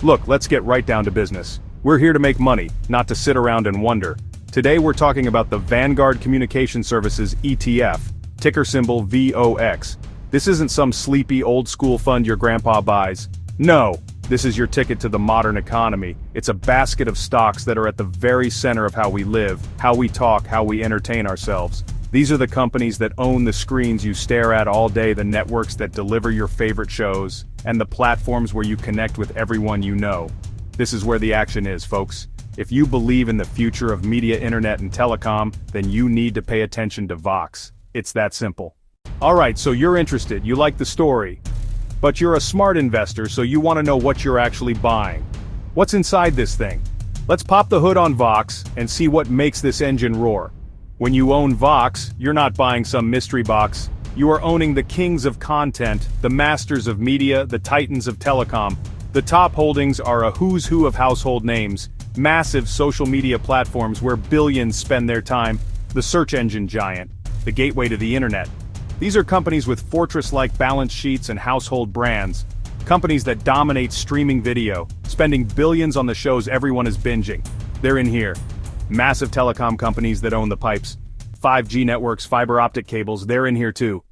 Look, let's get right down to business. We're here to make money, not to sit around and wonder. Today we're talking about the Vanguard Communication Services ETF, ticker symbol VOX. This isn't some sleepy old-school fund your grandpa buys. No, this is your ticket to the modern economy. It's a basket of stocks that are at the very center of how we live, how we talk, how we entertain ourselves. These are the companies that own the screens you stare at all day, the networks that deliver your favorite shows, and the platforms where you connect with everyone you know. This is where the action is, folks. If you believe in the future of media, internet, and telecom, then you need to pay attention to VOX. It's that simple. Alright, so you're interested, you like the story. But you're a smart investor, so you want to know what you're actually buying. What's inside this thing? Let's pop the hood on VOX and see what makes this engine roar. When you own VOX, you're not buying some mystery box. You are owning the kings of content, the masters of media, the titans of telecom. The top holdings are a who's who of household names, massive social media platforms where billions spend their time, the search engine giant, the gateway to the internet. These are companies with fortress-like balance sheets and household brands. Companies that dominate streaming video, spending billions on the shows everyone is binging. They're in here. Massive telecom companies that own the pipes. 5G networks, fiber optic cables, they're in here too.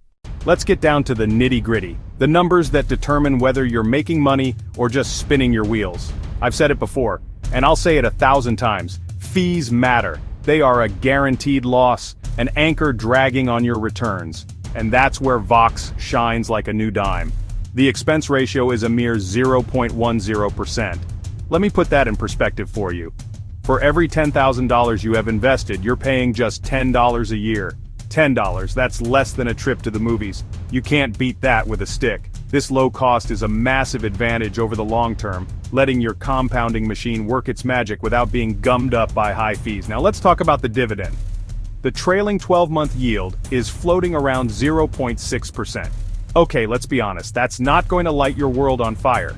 Let's get down to the nitty-gritty. The numbers that determine whether you're making money or just spinning your wheels. I've said it before, and I'll say it 1,000 times. Fees matter. They are a guaranteed loss, an anchor dragging on your returns. And that's where VOX shines like a new dime. The expense ratio is a mere 0.10%. Let me put that in perspective for you. For every $10,000 you have invested, you're paying just $10 a year. $10, that's less than a trip to the movies. You can't beat that with a stick. This low cost is a massive advantage over the long term, letting your compounding machine work its magic without being gummed up by high fees. Now let's talk about the dividend. The trailing 12-month yield is floating around 0.6%. Okay, let's be honest, that's not going to light your world on fire.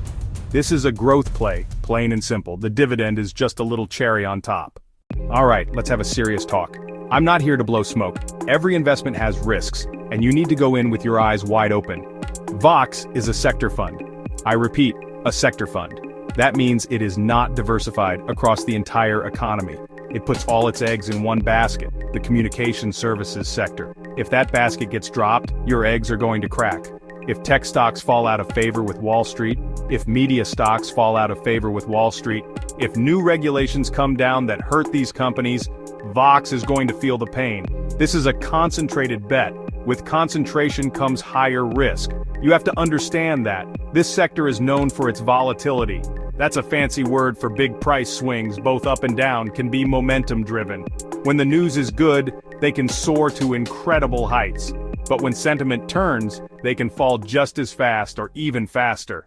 This is a growth play, plain and simple. The dividend is just a little cherry on top. Alright, let's have a serious talk. I'm not here to blow smoke. Every investment has risks, and you need to go in with your eyes wide open. VOX is a sector fund. I repeat, a sector fund. That means it is not diversified across the entire economy. It puts all its eggs in one basket, the communication services sector. If that basket gets dropped, your eggs are going to crack. If tech stocks fall out of favor with Wall Street, if media stocks fall out of favor with Wall Street, if new regulations come down that hurt these companies, VOX is going to feel the pain. This is a concentrated bet. With concentration comes higher risk. You have to understand that. This sector is known for its volatility. That's a fancy word for big price swings, both up and down, can be momentum driven. When the news is good, they can soar to incredible heights. But when sentiment turns, they can fall just as fast or even faster.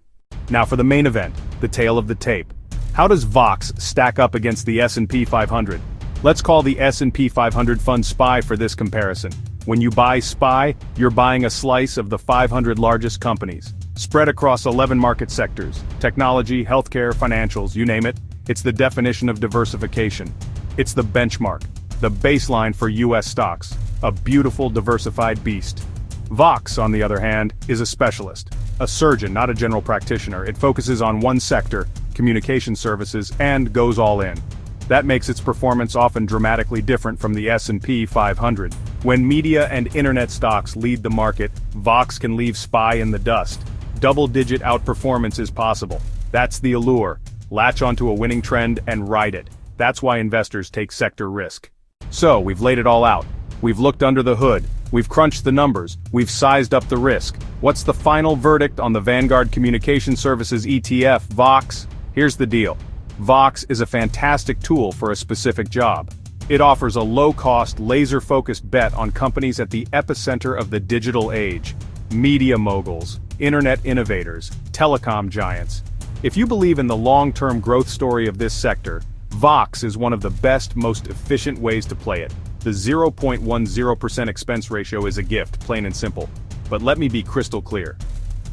Now for the main event, the tale of the tape. How does VOX stack up against the S&P 500? Let's call the S&P 500 fund SPY for this comparison. When you buy SPY, you're buying a slice of the 500 largest companies, spread across 11 market sectors, technology, healthcare, financials, you name it. It's the definition of diversification. It's the benchmark, the baseline for US stocks, a beautiful diversified beast. VOX, on the other hand, is a specialist, a surgeon, not a general practitioner. It focuses on one sector, communication services, and goes all in. That makes its performance often dramatically different from the S&P 500. When media and internet stocks lead the market, VOX can leave SPY in the dust. Double-digit outperformance is possible. That's the allure. Latch onto a winning trend and ride it. That's why investors take sector risk. So, we've laid it all out. We've looked under the hood. We've crunched the numbers. We've sized up the risk. What's the final verdict on the Vanguard Communication Services ETF, VOX? Here's the deal. VOX is a fantastic tool for a specific job. It offers a low-cost, laser-focused bet on companies at the epicenter of the digital age. Media moguls, internet innovators, telecom giants. If you believe in the long-term growth story of this sector, VOX is one of the best, most efficient ways to play it. The 0.10% expense ratio is a gift, plain and simple. But let me be crystal clear.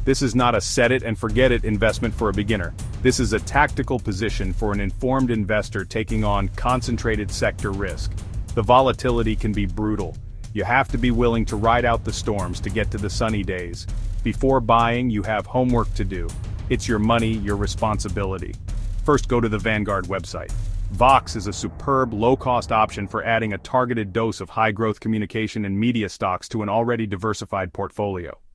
This is not a set-it-and-forget-it investment for a beginner. This is a tactical position for an informed investor taking on concentrated sector risk. The volatility can be brutal. You have to be willing to ride out the storms to get to the sunny days. Before buying, you have homework to do. It's your money, your responsibility. First, go to the Vanguard website. Vox is a superb, low-cost option for adding a targeted dose of high-growth communication and media stocks to an already diversified portfolio.